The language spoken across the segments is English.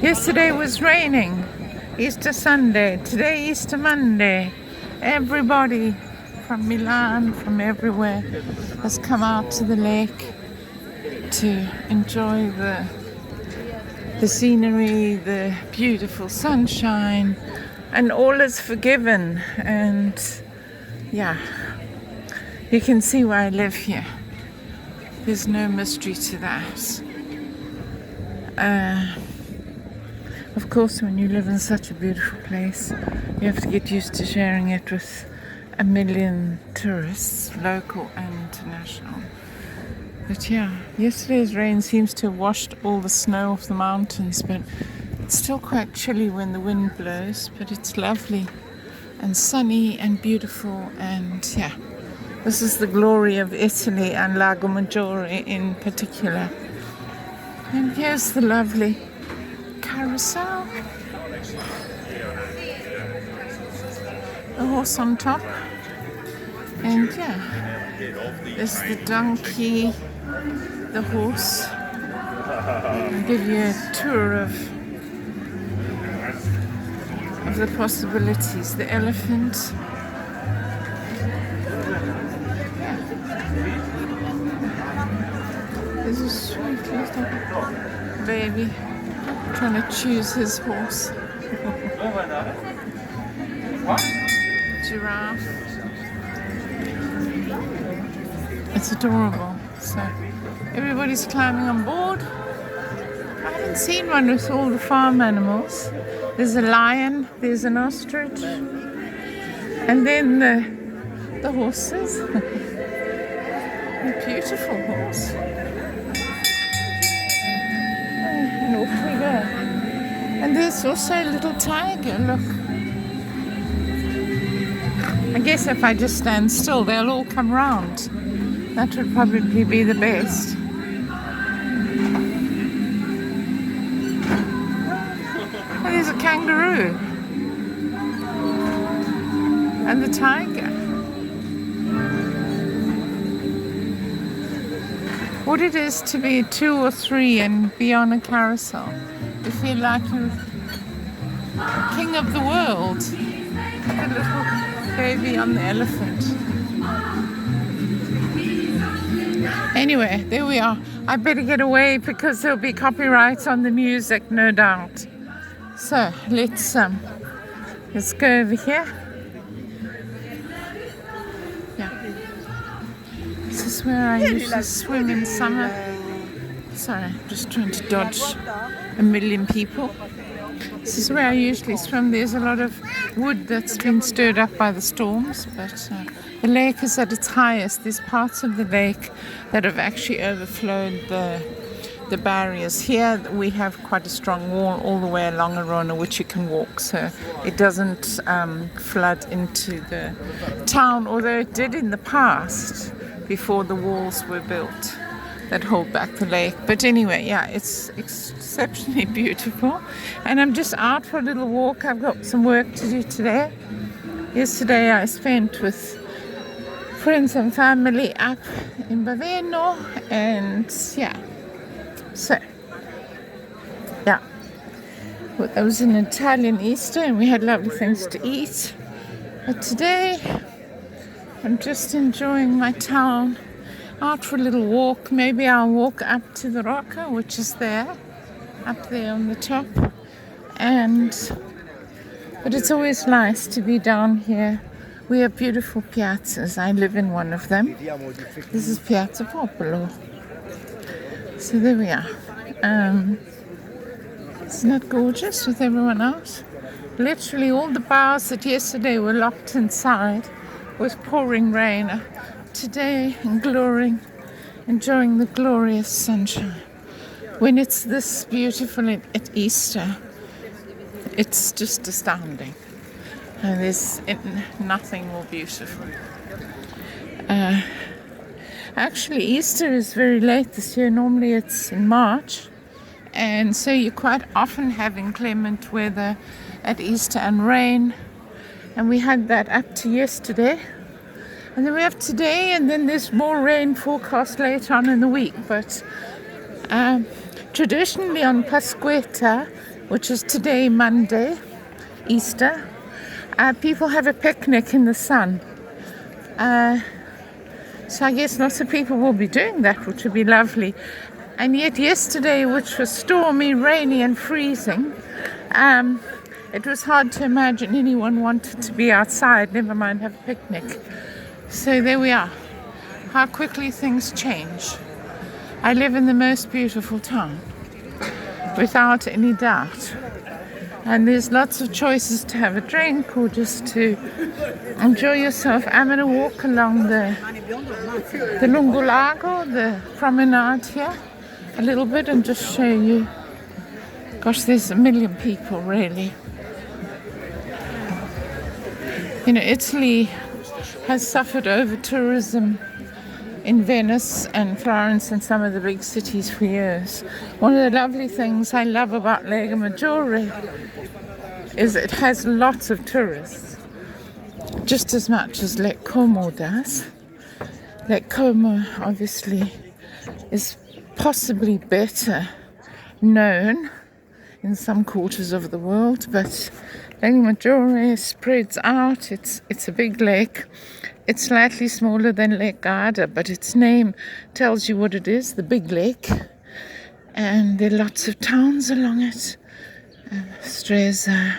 Yesterday was raining, Easter Sunday, today Easter Monday. Everybody from Milan, from everywhere, has come out to the lake to enjoy the scenery, the beautiful sunshine, and all is forgiven. And yeah, you can see why I live here. There's no mystery to that. Of course, when you live in such a beautiful place, you have to get used to sharing it with a million tourists, local and international. But yeah, yesterday's rain seems to have washed all the snow off the mountains, but it's still quite chilly when the wind blows, but it's lovely and sunny and beautiful. And yeah, this is the glory of Italy and Lago Maggiore in particular. And here's the lovely carousel. A horse on top. And yeah, there's the donkey, the horse. I'll give you a tour of the possibilities. The elephant. Yeah. There's a sweet little baby trying to choose his horse. Giraffe. It's adorable. So everybody's climbing on board. I haven't seen one with all the farm animals. There's a lion, there's an ostrich, and then the horses. A beautiful horse. And off we go. And there's also a little tiger, look. I guess if I just stand still, they'll all come round. That would probably be the best. And there's a kangaroo. And the tiger. What it is to be 2 or 3 and be on a carousel. You feel like you're king of the world. The little baby on the elephant. Anyway, there we are. I better get away because there'll be copyright on the music, no doubt. So let's go over here. Yeah. This is where I usually swim in summer. Sorry, I'm just trying to dodge a million people. This is where I usually swim. There's a lot of wood that's been stirred up by the storms, but the lake is at its highest. There's parts of the lake that have actually overflowed the barriers. Here we have quite a strong wall all the way along Arona, which you can walk, so it doesn't flood into the town, although it did in the past before the walls were built that hold back the lake. But anyway, yeah, it's exceptionally beautiful. And I'm just out for a little walk. I've got some work to do today. Yesterday I spent with friends and family up in Baveno, and yeah, so yeah, well, it was an Italian Easter and we had lovely things to eat. But today I'm just enjoying my town, out for a little walk. Maybe I'll walk up to the Rocca, which is there, up there on the top. But it's always nice to be down here. We have beautiful piazzas. I live in one of them. This is Piazza Popolo. So there we are. Isn't that gorgeous with everyone else? Literally all the bars that yesterday were locked inside with pouring rain. Today, enjoying the glorious sunshine. When it's this beautiful at Easter, it's just astounding. And there's nothing more beautiful. Actually, Easter is very late this year. Normally it's in March. And so you quite often have inclement weather at Easter and rain. And we had that up to yesterday. And then we have today, and then there's more rain forecast later on in the week. But traditionally on Pasquetta, which is today, Monday, Easter, people have a picnic in the sun. So I guess lots of people will be doing that, which would be lovely. And yet yesterday, which was stormy, rainy and freezing, it was hard to imagine anyone wanted to be outside, never mind have a picnic. So there we are. How quickly things change. I live in the most beautiful town, without any doubt. And there's lots of choices to have a drink or just to enjoy yourself. I'm going to walk along the Lungo Lago, the promenade here, a little bit and just show you. Gosh, there's a million people, really. You know, Italy has suffered over tourism in Venice and Florence and some of the big cities for years. One of the lovely things I love about Lago Maggiore is it has lots of tourists, just as much as Lake Como does. Lake Como obviously is possibly better known in some quarters of the world, but Lago Maggiore spreads out. It's a big lake. It's slightly smaller than Lake Garda, but its name tells you what it is, the big lake. And there are lots of towns along it. Stresa,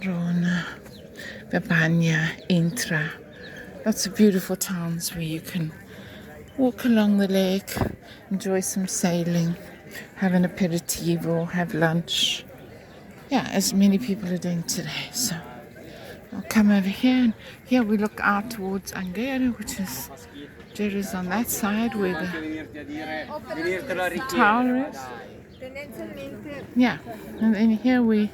Rona, Verbania, Intra. Lots of beautiful towns where you can walk along the lake, enjoy some sailing, have an aperitivo, have lunch. Yeah, as many people are doing today. So I'll come over here, and here we look out towards Angere, which is Jerry's on that side where the tower is. Yeah, and then here we're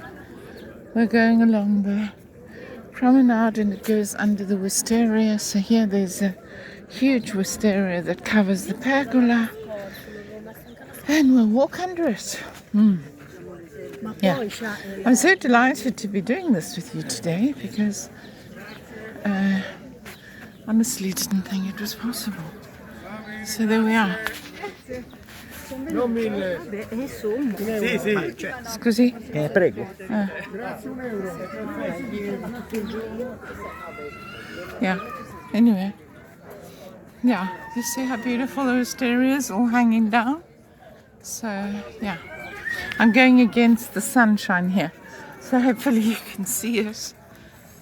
going along the promenade, and it goes under the wisteria. So here there's a huge wisteria that covers the pergola, and we'll walk under it. Yeah, I'm so delighted to be doing this with you today because honestly didn't think it was possible. So there we are. Scusi? Prego. Yeah, anyway. Yeah, you see how beautiful the wisteria is all hanging down? So, yeah. I'm going against the sunshine here, so hopefully you can see it.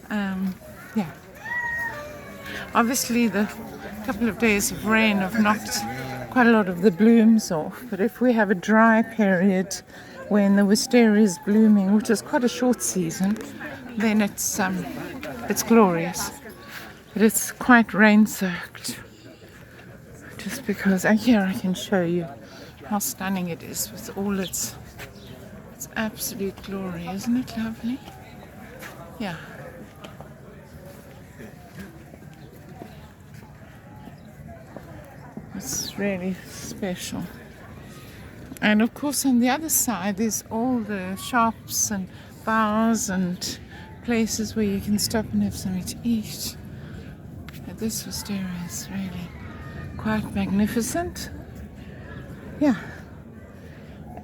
Yeah. Obviously the couple of days of rain have knocked quite a lot of the blooms off, but if we have a dry period when the wisteria is blooming, which is quite a short season, then it's glorious. But it's quite rain-soaked, just because, and here I can show you how stunning it is with all its absolute glory. Isn't it lovely? Yeah. It's really special. And of course on the other side there's all the shops and bars and places where you can stop and have something to eat. But this wisteria is really quite magnificent. Yeah.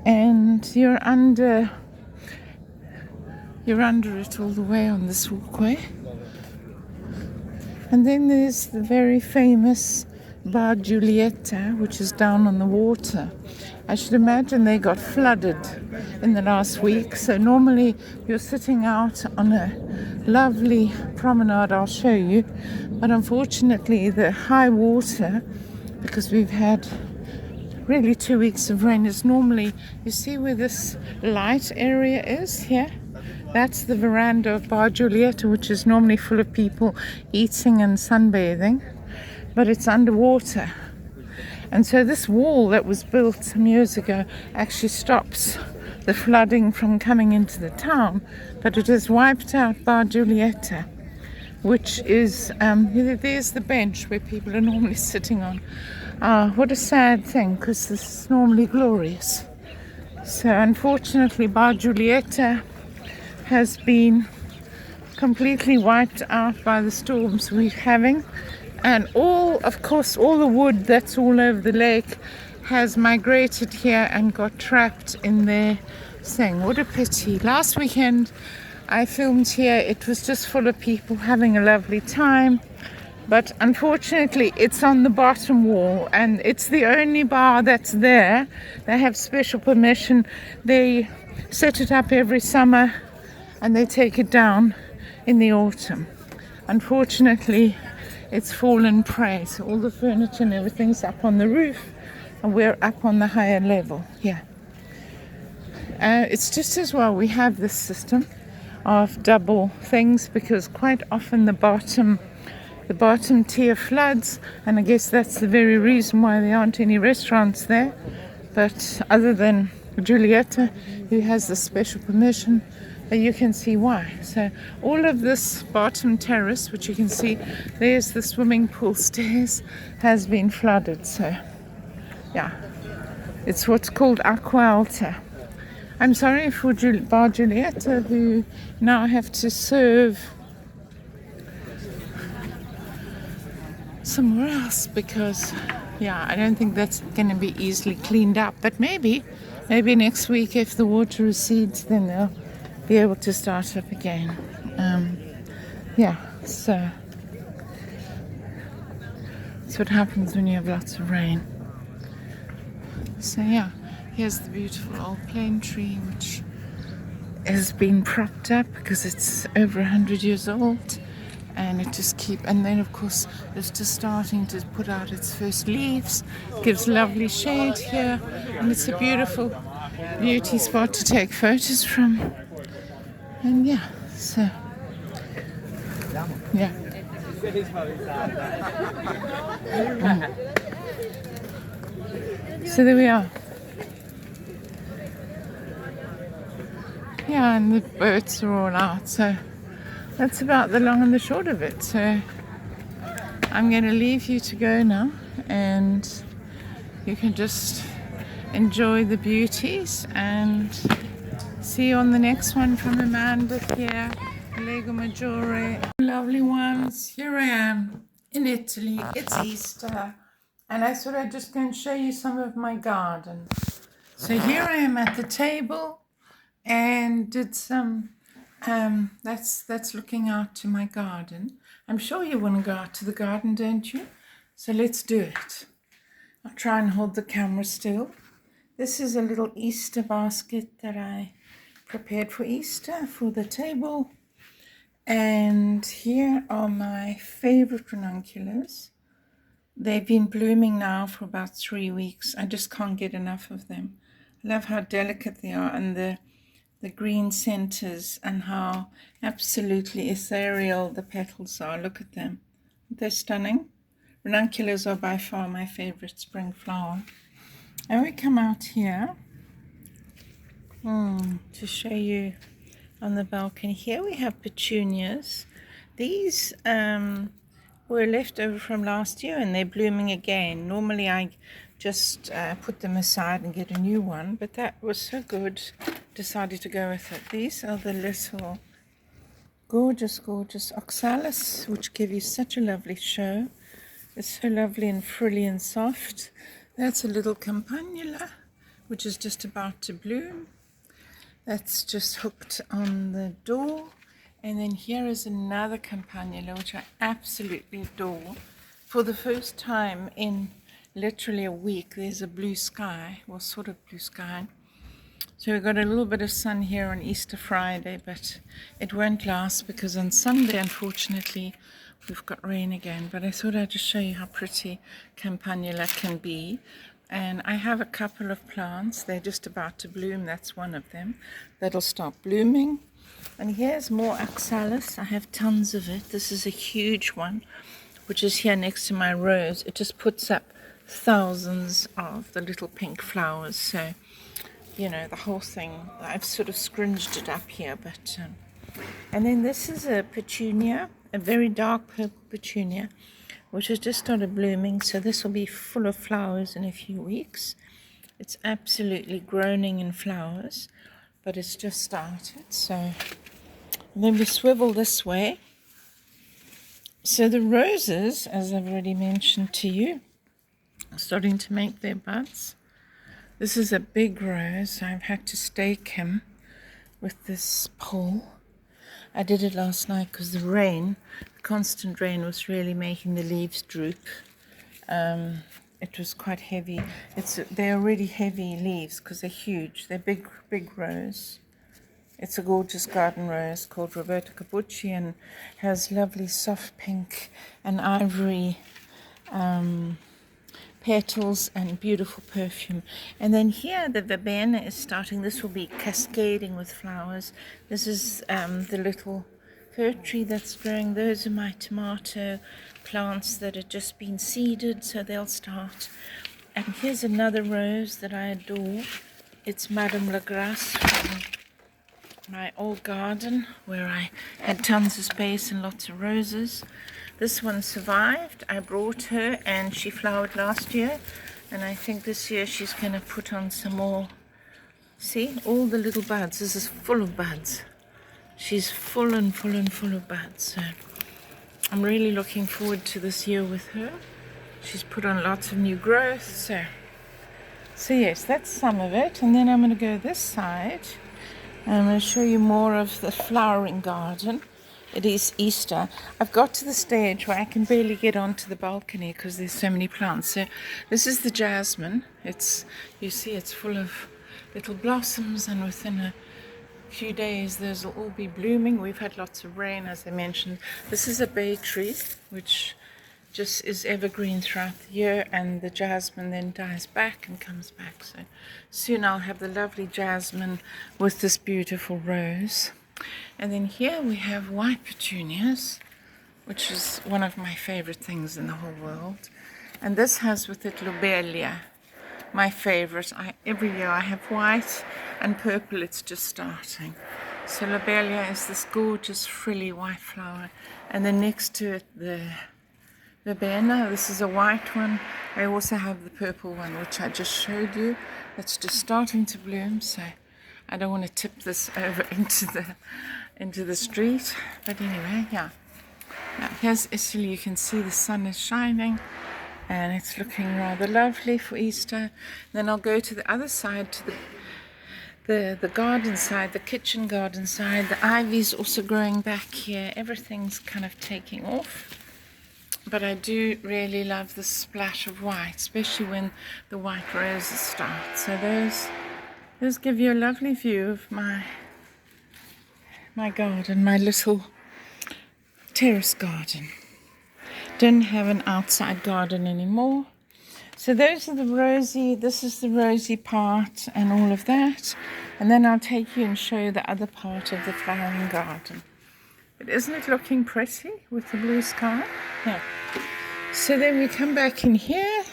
And you're under it all the way on this walkway. And then there's the very famous Bar Giulietta, which is down on the water. I should imagine they got flooded in the last week. So normally you're sitting out on a lovely promenade, I'll show you. But unfortunately the high water, because we've had really 2 weeks of rain, is normally, you see where this light area is here? That's the veranda of Bar Giulietta, which is normally full of people eating and sunbathing, but it's underwater. And so this wall that was built some years ago actually stops the flooding from coming into the town, but it has wiped out Bar Giulietta, which is, there's the bench where people are normally sitting on. What a sad thing, because this is normally glorious. So unfortunately Bar Giulietta has been completely wiped out by the storms we're having. And of course, all the wood that's all over the lake has migrated here and got trapped in their thing. What a pity. Last weekend I filmed here. It was just full of people having a lovely time. But unfortunately, it's on the bottom wall, and it's the only bar that's there. They have special permission. They set it up every summer, and they take it down in the autumn. Unfortunately, it's fallen prey, so all the furniture and everything's up on the roof, and we're up on the higher level here. It's just as well we have this system of double things, because quite often the bottom tier floods, and I guess that's the very reason why there aren't any restaurants there. But other than Giulietta, who has the special permission, you can see why. So all of this bottom terrace, which you can see, there's the swimming pool stairs, has been flooded. So yeah, it's what's called Acqua Alta. I'm sorry for Bar Giulietta, who now have to serve somewhere else, because I don't think that's going to be easily cleaned up. But maybe next week, if the water recedes, then they'll be able to start up again. So that's what happens when you have lots of rain. So here's the beautiful old plane tree, which has been propped up because it's over 100 years old. And it just and then of course it's just starting to put out its first leaves. It gives lovely shade here, and it's a beautiful beauty spot to take photos from. And so there we are. And the boats are all out, so that's about the long and the short of it. So I'm going to leave you to go now, and you can just enjoy the beauties, and see you on the next one from Amanda here, Lago Maggiore. Lovely ones, here I am in Italy. It's Easter, and I thought I'd just go and show you some of my garden. So here I am at the table, and did some that's looking out to my garden. I'm sure you want to go out to the garden, don't you? So let's do it. I'll try and hold the camera still. This is a little Easter basket that I prepared for Easter for the table. And here are my favorite ranunculus. They've been blooming now for about 3 weeks. I just can't get enough of them. I love how delicate they are, and the green centers, and how absolutely ethereal the petals are. Look at them. They're stunning. Ranunculus are by far my favorite spring flower. And we come out here to show you on the balcony. Here we have petunias. These were left over from last year, and they're blooming again. Normally I just put them aside and get a new one, but that was so good, decided to go with it. These are the little gorgeous oxalis, which give you such a lovely show. It's so lovely and frilly and soft. That's a little campanula, which is just about to bloom. That's just hooked on the door. And then here is another campanula, which I absolutely adore. For the first time in literally a week, there's a blue sky, well, sort of blue sky. So we've got a little bit of sun here on Easter Friday, but it won't last, because on Sunday, unfortunately, we've got rain again. But I thought I'd just show you how pretty campanula can be. And I have a couple of plants. They're just about to bloom. That's one of them. That'll start blooming. And here's more oxalis. I have tons of it. This is a huge one, which is here next to my rose. It just puts up thousands of the little pink flowers. So, the whole thing, I've sort of scringed it up here. But and then this is a petunia, a very dark purple petunia, which has just started blooming. So this will be full of flowers in a few weeks. It's absolutely groaning in flowers, but it's just started. So Then we swivel this way. So the roses, as I've already mentioned to you, are starting to make their buds. This is a big rose. I've had to stake him with this pole. I did it last night because the rain, the constant rain, was really making the leaves droop. It was quite heavy. They're already heavy leaves because they're huge. They're big rose. It's a gorgeous garden rose called Roberta Capucci and has lovely soft pink and ivory petals and beautiful perfume. And then here the verbena is starting. This will be cascading with flowers. This is the little fir tree that's growing. Those are my tomato plants that have just been seeded, so they'll start. And here's another rose that I adore. It's Madame La Grace from my old garden where I had tons of space and lots of roses. This one survived. I brought her and she flowered last year, and I think this year she's going to put on some more. See, all the little buds. This is full of buds. She's full of buds. So I'm really looking forward to this year with her. She's put on lots of new growth. So yes, that's some of it. And then I'm going to go this side. I'm going to show you more of the flowering garden. It is Easter. I've got to the stage where I can barely get onto the balcony because there's so many plants. So this is the jasmine. You see it's full of little blossoms, and within a few days those will all be blooming. We've had lots of rain, as I mentioned. This is a bay tree which just is evergreen throughout the year, and the jasmine then dies back and comes back. So soon I'll have the lovely jasmine with this beautiful rose. And then here we have white petunias, which is one of my favorite things in the whole world. And this has with it lobelia, my favorite. Every year I have white and purple. It's just starting. So lobelia is this gorgeous frilly white flower, and then next to it the verbena. This is a white one. I also have the purple one, which I just showed you. That's just starting to bloom. So I don't want to tip this over into the street. But anyway, yeah. Now here's Italy. You can see the sun is shining, and it's looking rather lovely for Easter. Then I'll go to the other side, to the garden side, the kitchen garden side. The ivy's also growing back here. Everything's kind of taking off. But I do really love the splash of white, especially when the white roses start. So those give you a lovely view of my garden, my little terrace garden. Don't have an outside garden anymore. So this is the rosy part and all of that. And then I'll take you and show you the other part of the flowering garden. But isn't it looking pretty with the blue sky? Yeah. So then we come back in here.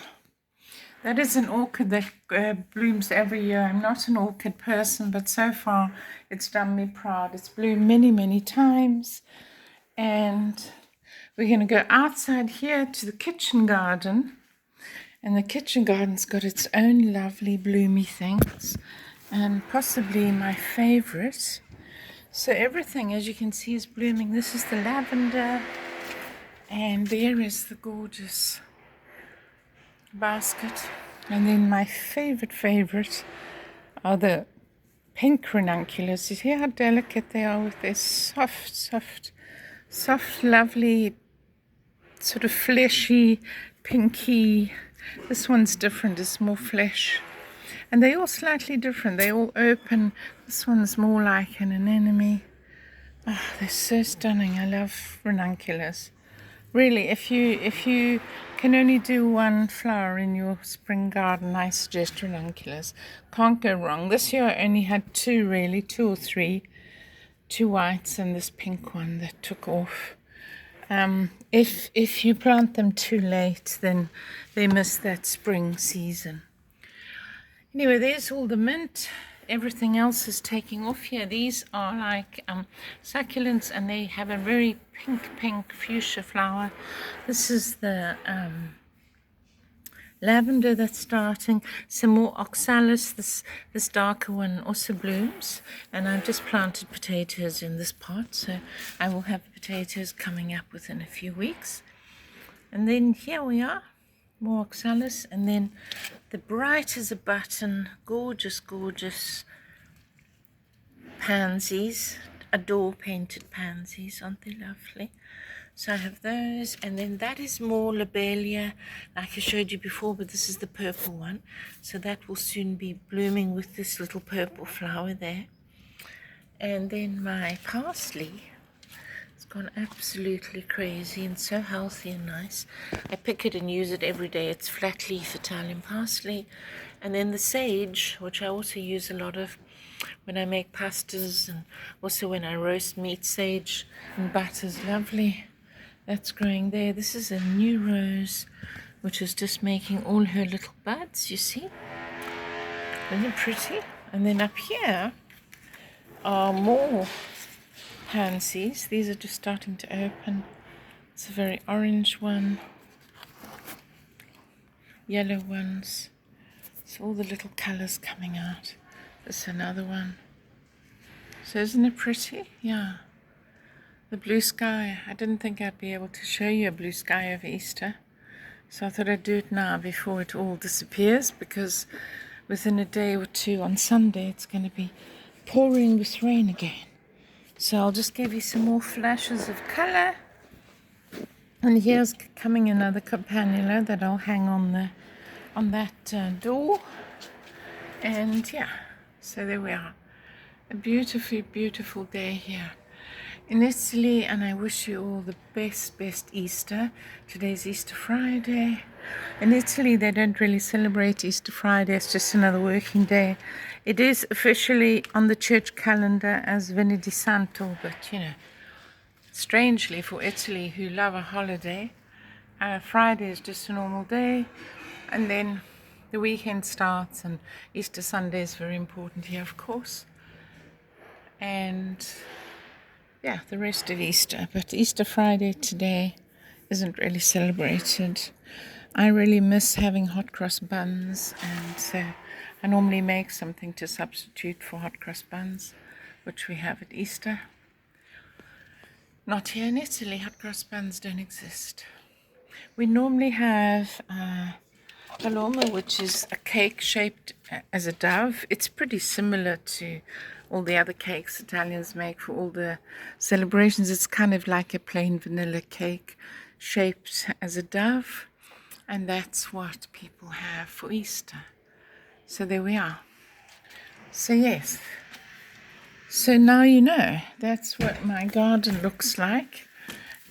That is an orchid that blooms every year. I'm not an orchid person, but so far it's done me proud. It's bloomed many times. And we're going to go outside here to the kitchen garden. And the kitchen garden's got its own lovely bloomy things. And possibly my favorite. So everything, as you can see, is blooming. This is the lavender. And there is the gorgeous basket. And then my favorite are the pink ranunculus. You see how delicate they are with their soft, lovely, sort of fleshy, pinky. This one's different. It's more flesh. And they're all slightly different. They all open. This one's more like an anemone. Oh, they're so stunning. I love ranunculus. Really, if you can only do one flower in your spring garden, I suggest ranunculus. Can't go wrong. This year I only had two or three. Two whites and this pink one that took off. If you plant them too late, then they miss that spring season. Anyway, there's all the mint. Everything else is taking off here. These are like succulents, and they have a very pink fuchsia flower. This is the lavender that's starting, some more oxalis. This darker one also blooms, and I've just planted potatoes in this pot, so I will have potatoes coming up within a few weeks. And then here we are, more oxalis, and then the bright as a button, gorgeous pansies, adore painted pansies, aren't they lovely? So I have those, and then that is more lobelia, like I showed you before, but this is the purple one. So that will soon be blooming with this little purple flower there. And then my parsley, it's gone absolutely crazy and so healthy and nice. I pick it and use it every day. It's flat leaf Italian parsley. And then the sage, which I also use a lot of when I make pastas and also when I roast meat. Sage and butter is lovely. That's growing there. This is a new rose, which is just making all her little buds, you see? Isn't it pretty? And then up here are more pansies. These are just starting to open. It's a very orange one. Yellow ones. So all the little colours coming out. This is another one. So isn't it pretty? Yeah. The blue sky. I didn't think I'd be able to show you a blue sky over Easter. So I thought I'd do it now before it all disappears, because within a day or two on Sunday it's going to be pouring with rain again. So I'll just give you some more flashes of colour. And here's coming another campanula that I'll hang on that door. And yeah, so there we are. A beautiful, beautiful day here in Italy, and I wish you all the best Easter. Today's Easter Friday. In Italy, they don't really celebrate Easter Friday. It's just another working day. It is officially on the church calendar as Venerdì Santo, but you know, strangely for Italy, who love a holiday, Friday is just a normal day, and then the weekend starts, and Easter Sunday is very important here, of course. And yeah, the rest of Easter. But Easter Friday today isn't really celebrated. I really miss having hot cross buns, and so I normally make something to substitute for hot cross buns, which we have at Easter. Not here in Italy. Hot cross buns don't exist. We normally have paloma, which is a cake shaped as a dove. It's pretty similar to all the other cakes Italians make for all the celebrations. It's kind of like a plain vanilla cake shaped as a dove, and that's what people have for Easter. So there we are. So yes, so now you know, that's what my garden looks like.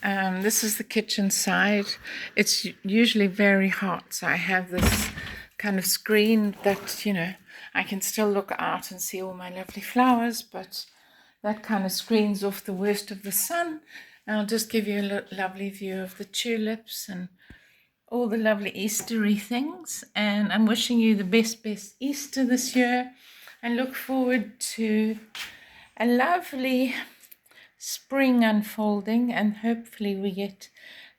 This is the kitchen side. It's usually very hot, so I have this kind of screen that, you know, I can still look out and see all my lovely flowers, but that kind of screens off the worst of the sun. And I'll just give you a lovely view of the tulips and all the lovely Eastery things. And I'm wishing you the best Easter this year, and look forward to a lovely spring unfolding, and hopefully we get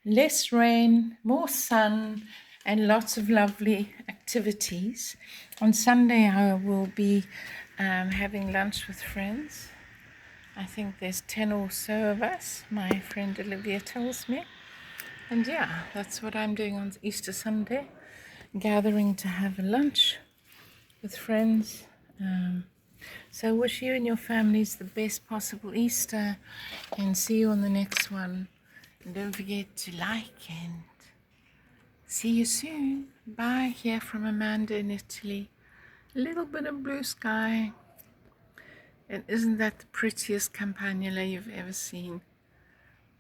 less rain, more sun, and lots of lovely activities. On Sunday I will be having lunch with friends. I think there's 10 or so of us, my friend Olivia tells me. And yeah, that's what I'm doing on Easter Sunday, gathering to have a lunch with friends. So I wish you and your families the best possible Easter, and see you on the next one. And don't forget to like, and see you soon. Bye, here from Amanda in Italy. A little bit of blue sky. And isn't that the prettiest campanula you've ever seen?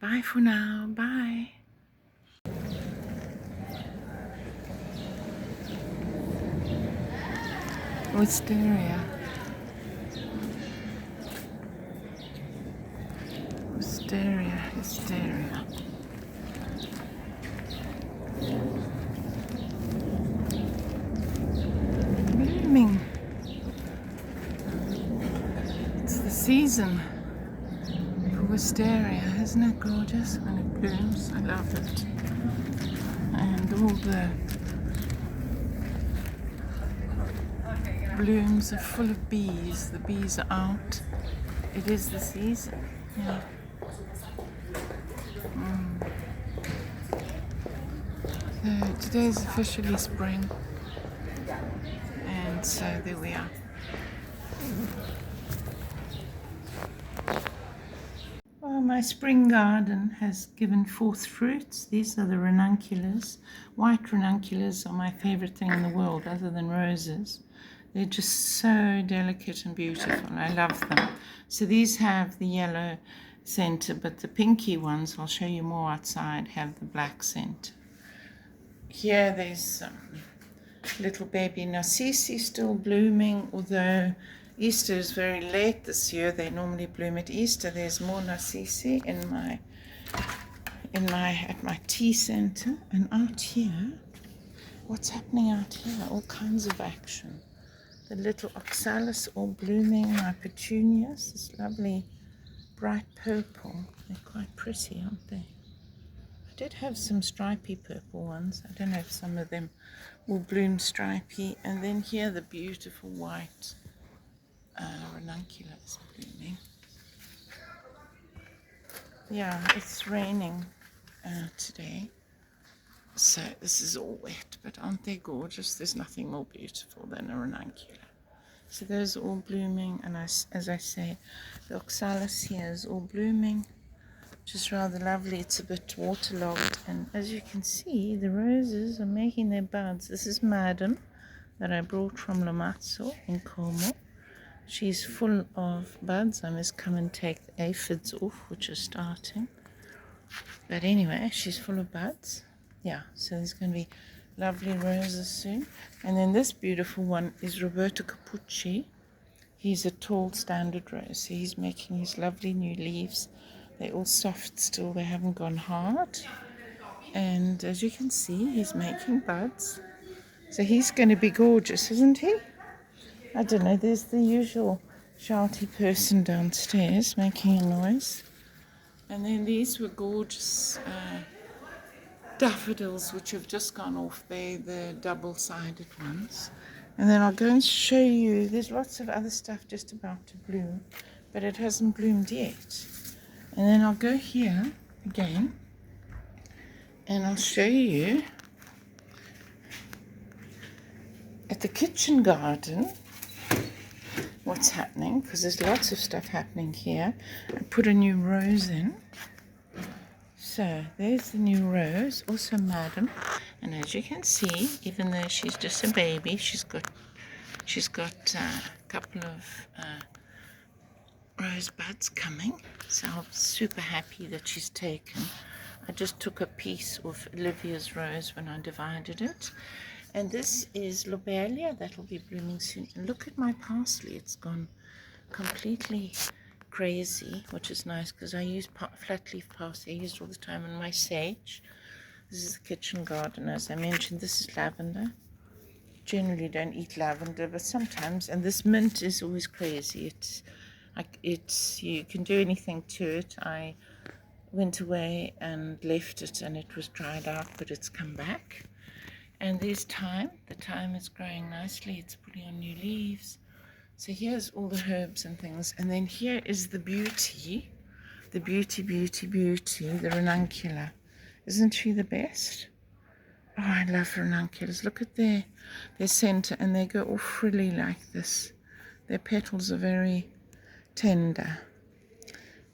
Bye for now. Bye. Wisteria. Wisteria. Blooming. It's the season for wisteria, isn't it gorgeous when it blooms? I love it. And all the blooms are full of bees. The bees are out. It is the season. Yeah. So today is officially spring. And so there we are. Well, my spring garden has given forth fruits. These are the ranunculus. White ranunculus are my favorite thing in the world, other than roses. They're just so delicate and beautiful. I love them. So these have the yellow center, but the pinky ones, I'll show you more outside, have the black center. Here there's little baby narcissi still blooming, although Easter is very late this year. They normally bloom at Easter. There's more narcissi at my tea center. And out here, what's happening out here? All kinds of action. The little oxalis all blooming, my petunias, this lovely bright purple. They're quite pretty, aren't they? I did have some stripy purple ones. I don't know if some of them will bloom stripy. And then here the beautiful white ranunculus is blooming. Yeah, it's raining today. So this is all wet, but aren't they gorgeous? There's nothing more beautiful than a ranunculus. So those are all blooming, and as I say, the oxalis here is all blooming, which is rather lovely. It's a bit waterlogged, and as you can see, the roses are making their buds. This is Madam that I brought from Lamazzo in Como. She's full of buds. I must come and take the aphids off, which are starting. But anyway, she's full of buds. Yeah, so there's going to be lovely roses soon. And then this beautiful one is Roberto Capucci. He's a tall standard rose. So he's making his lovely new leaves. They're all soft still. They haven't gone hard. And as you can see, he's making buds. So he's going to be gorgeous, isn't he? I don't know. There's the usual shouty person downstairs making a noise. And then these were gorgeous daffodils, which have just gone off. They're the double-sided ones. And then I'll go and show you, there's lots of other stuff just about to bloom, but it hasn't bloomed yet. And then I'll go here again, and I'll show you at the kitchen garden what's happening, because there's lots of stuff happening here. I put a new rose in. So there's the new rose, also Madam, and as you can see, even though she's just a baby, she's got a couple of rose buds coming. So I'm super happy that she's taken. I just took a piece of Olivia's rose when I divided it, and this is Lobelia that will be blooming soon. And look at my parsley; it's gone completely crazy, which is nice because I use flat leaf parsley. I use it all the time, and my sage. This is the kitchen garden, as I mentioned. This is lavender. Generally don't eat lavender, but sometimes. And this mint is always crazy. It's you can do anything to it. I went away and left it, and it was dried out, but it's come back. And there's thyme. The thyme is growing nicely. It's putting on new leaves. So here's all the herbs and things. And then here is the beauty, the ranunculus. Isn't she the best? Oh, I love ranunculus. Look at their center, and they go all frilly like this. Their petals are very tender.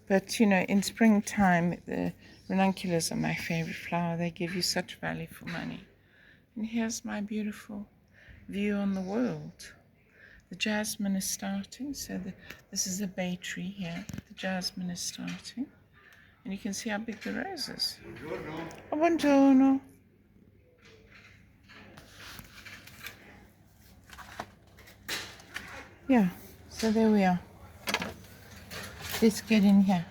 But, you know, in springtime, the ranunculus are my favorite flower. They give you such value for money. And here's my beautiful view on the world. The jasmine is starting, so this is a bay tree here. The jasmine is starting, and you can see how big the rose is. Buongiorno. Oh, buongiorno. Yeah, so there we are. Let's get in here.